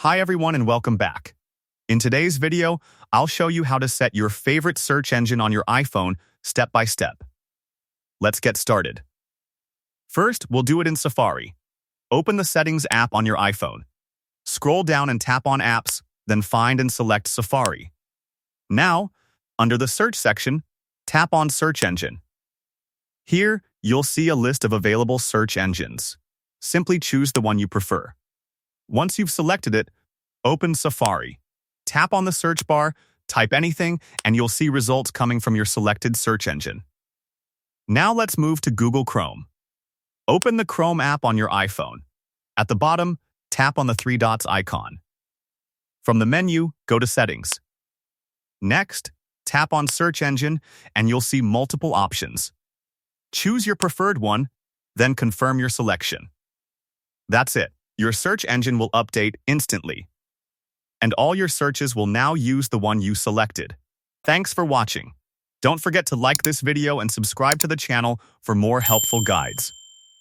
Hi everyone and welcome back. In today's video, I'll show you how to set your favorite search engine on your iPhone step by step. Let's get started. First, we'll do it in Safari. Open the Settings app on your iPhone. Scroll down and tap on Apps, then find and select Safari. Now, under the Search section, tap on Search Engine. Here, you'll see a list of available search engines. Simply choose the one you prefer. Once you've selected it, open Safari. Tap on the search bar, type anything, and you'll see results coming from your selected search engine. Now let's move to Google Chrome. Open the Chrome app on your iPhone. At the bottom, tap on the three dots icon. From the menu, go to Settings. Next, tap on Search Engine, and you'll see multiple options. Choose your preferred one, then confirm your selection. That's it. Your search engine will update instantly, and all your searches will now use the one you selected. Thanks for watching. Don't forget to like this video and subscribe to the channel for more helpful guides.